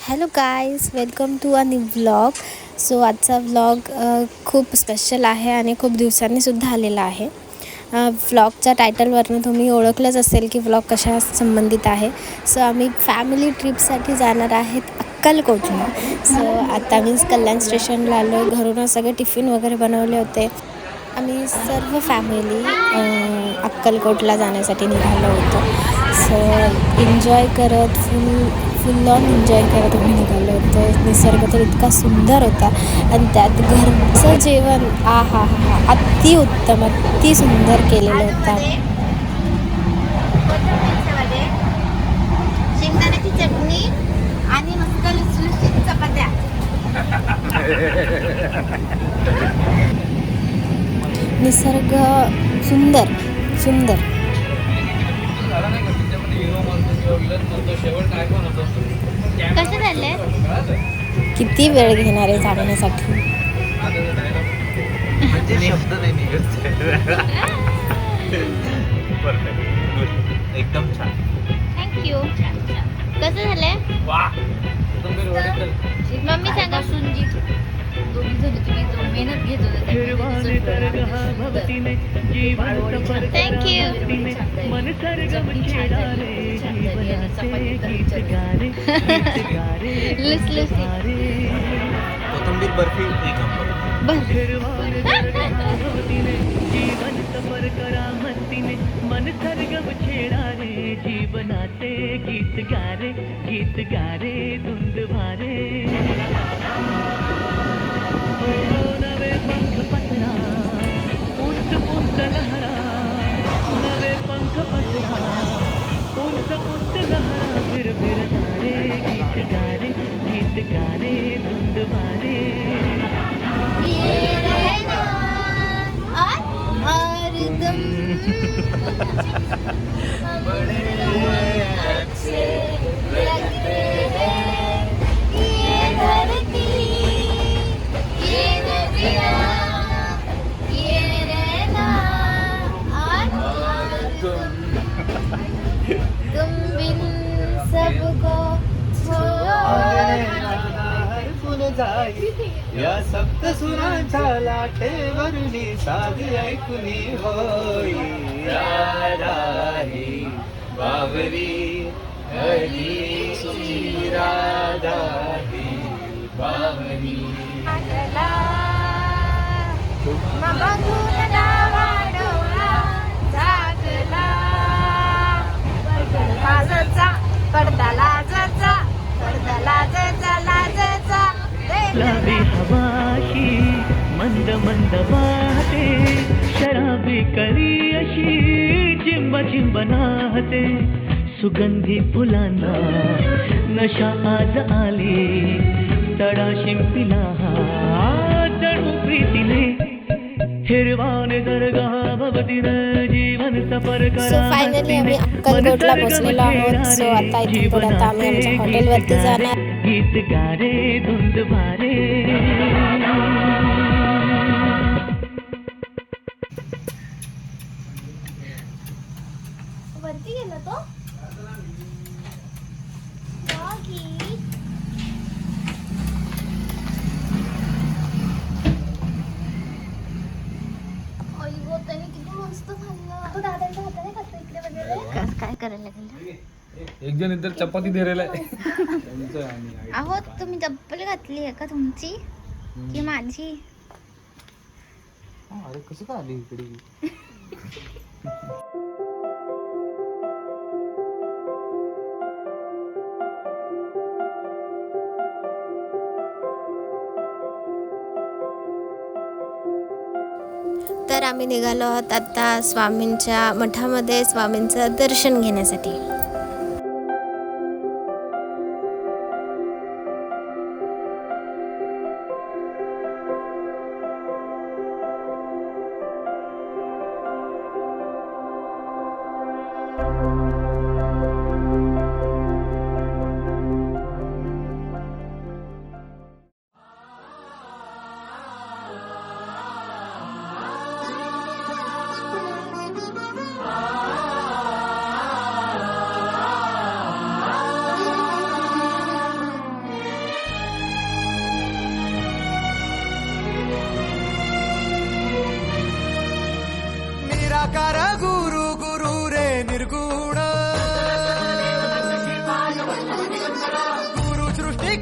Hello guys, welcome to a new vlog. So आजचा vlog खूप special आहे आणि खूप दिवसांनीसुद्धा आलेला आहे. व्लॉगच्या टायटलवरनं तुम्ही ओळखलंच असेल की व्लॉग कशा संबंधित आहे. सो आम्ही फॅमिली ट्रिपसाठी जाणार आहेत अक्कलकोटला. सो आता मी कल्याण स्टेशनला आलो आहे. घरूनच सगळे टिफिन वगैरे बनवले होते. आम्ही सर्व फॅमिली अक्कलकोटला जाण्यासाठी निघालो होतो. सो एन्जॉय करत फुल ऑन एन्जॉय करत आम्ही निघालो होतो. निसर्ग तर इतका सुंदर होता आणि त्यात घरचं जेवण हा हा हा अतिउत्तम, अति सुंदर केलेलं होतं. शेंगदाण्याची चटणी आणि मस्त लुसलुशीत चपात्या. निसर्ग सुंदर सुंदर. कसं झालंय? किती वेळ घेणार आहे जाण्यासाठी? एकदम छान. थँक्यू. कसं झालंय? मम्मी सांगा. मेहनत घेत थँक्यू. लुसलुशीत. कोथिंबीर बर्फी एक जीवन सफर करा मस्तीने मन सरगम छेडा रे जीवनाचे गीत गारे धुंद भारे नवे पंख पसरा उंच उंच लहरा नवे पंख पसरा उंच उंच लहरा फिर तारे गीत गारे धुंद भारे. हरदम बड़े अच्छे लगते हैं ये धरती, ये नदियाँ, ये रहना और तुम बिन सबको या सप्त सुरांच्या लाटेवरली साध ऐकुनी होई राधा ही बावरी हरी राधा ही बावरी. बघून डावा डोळा झाकला माझा पडदा लाजाचा लावी हवाशी मंद मंद वाहते शराबी करी अशी चिंब नाहते सुगंधी फुलांना नशा आज आली तडा शिंपिला जणू प्रीतीने हिरवाने दर्गा भवतीन जीवन सफर सो करा फायनली आम्ही अक्कलकोटला पोहोचलेलो आहोत. सो आता इथून पुढे आता आम्ही आमच्या हॉटेलवरती जाणार. गीत गारे धुंद भारे. वरती गेला तो काय करायला लागेल? एक जण इधर चपाती दे रेला आहे. अहो तुम्ही चप्पल घातली आहे का तुमची की माझी? अरे कसं काय आली इकडे? तर आम्ही निघालो आहोत आता स्वामींच्या मठामध्ये स्वामींचं दर्शन घेण्यासाठी.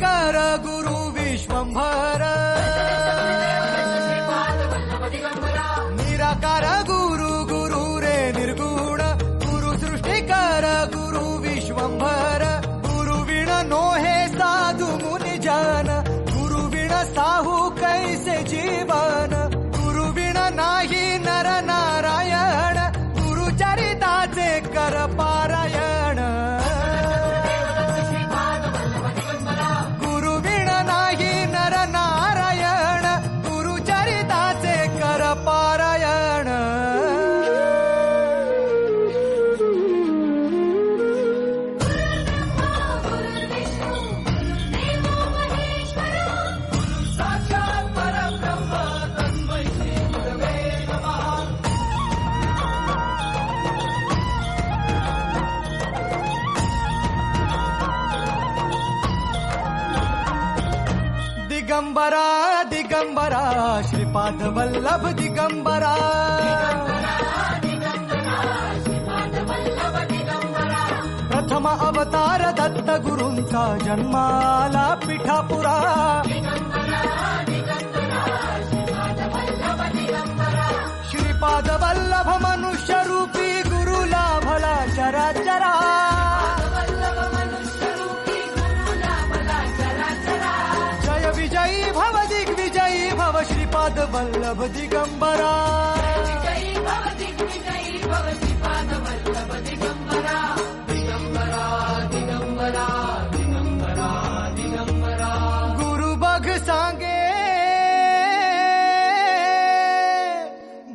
सृष्टिकर गुरु विश्वंभर निराकार गुरु गुरु रे निर्गुण गुरु सृष्टिकर गुरु विश्वंभर गुरु विण नोहे साधु मुनि जन गुरु विण साहू कैसे जीवन गुरु विण नाही नर नारायण गुरु चरिताचे कर पारायण गुरु विण नाही नर नारायण गुरु चरिताचे कर पारायण दिगंबरा दिगंबरा श्रीपाद वल्लभ दिगंबरा प्रथम अवतार दत्त गुरूंचा जन्माला पिठापुरा श्रीपाद वल्लभ मनुष्य रूपी गुरु लाभला चराचरा विजयी भव दिग्विजयी भव श्रीपाद वल्लभ दिगंबरा दिगंबरा दिगंबरा दिगंबरा दिगंबरा गुरु बघ सांगे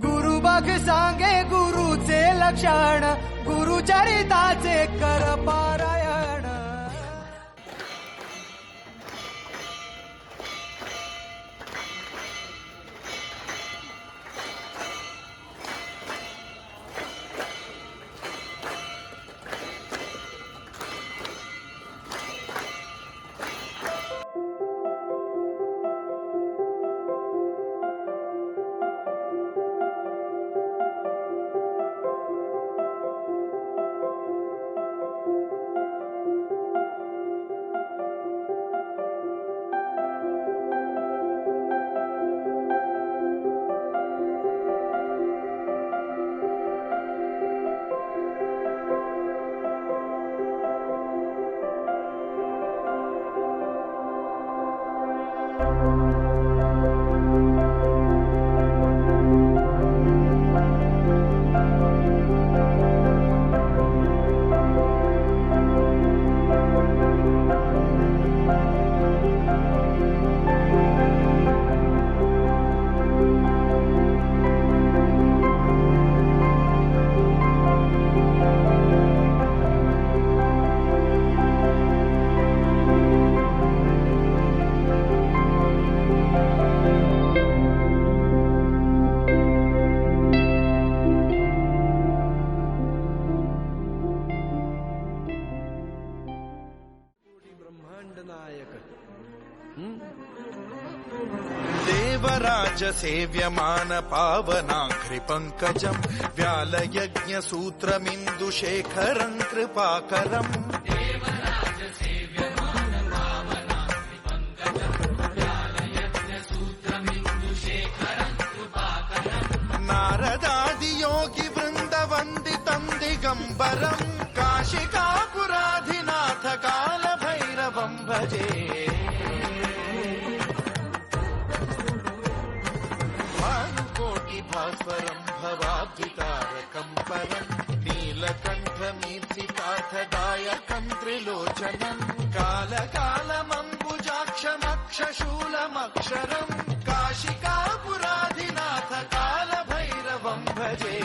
गुरु बघ सांगे गुरुचे लक्षण गुरु चरिताचे कर पारायण देवराज सेव्यमान पावनाघ्रि पंकजम् व्यालयज्ञ सूत्रमिन्दुशेखरम् कृपाकरम् नारदादि योगि वृन्द वन्दितम् दिगम्बरम् काशिकापुराधिनाथ काल भैरवम् भजे भास्वरम् भवाब्धितारकम् परम् नीलकण्ठमीर्तिकाथदायकम् त्रिलोचनम् कालकालमम्बुजाक्षमक्षशूलमक्षरम् काशिकापुराधिनाथ काल भैरवम् भजे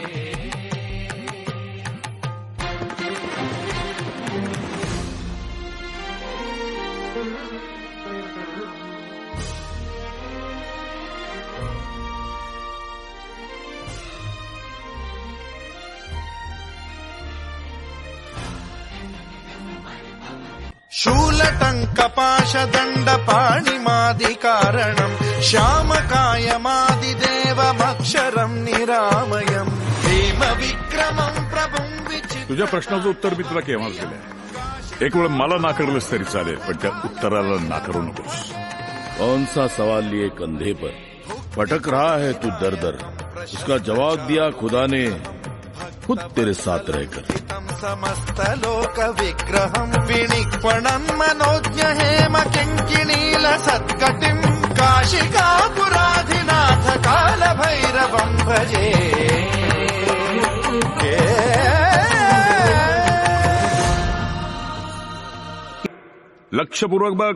शूलटङ्कपाशदण्डपाणिमादिकारणम् श्यामकायमादिदेवमक्षरम् निरामयम् हेमविक्रमम् प्रभुम् विचित्रम् तुझ्या प्रश्नाचं उत्तर मी तुला केव्हाच दिलंय. एक वेळ मला नाकारलंस तरी चालेल, पण त्या उत्तराला नाकारू नकोस. कौन सा सवाल लिए कंधे पर भटक रहा है तू दर दर, उसका जवाब दिया खुदा ने खुद तेरे साथ रहकर. समस्त लोक विग्रहं विनिक्पणं मनोज्ञ हेम किङ्किणील सत्कटिं काशिकापुराधिनाथ काल भैरवं भजे. लक्षपूर्वक बघ,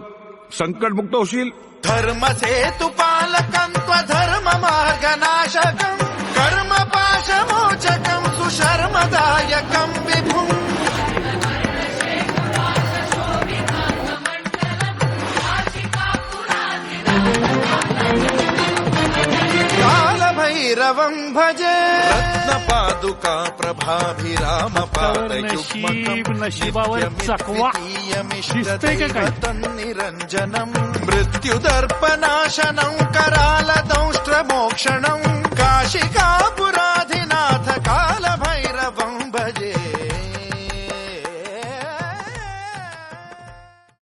संकटमुक्त होशील. धर्म सेतु पालकं त्वधर्म मार्गनाशकं कर्म पाशमोचकं सुशर्मदायकं विभुं. कालभैरवं भजे. रत्नपादुका प्रभाभिराम नशिबावर चकवा. दिसतंय का काय? निरंजनं मृत्युदर्पनाशनं करालदंष्ट्रमोक्षणं काशिका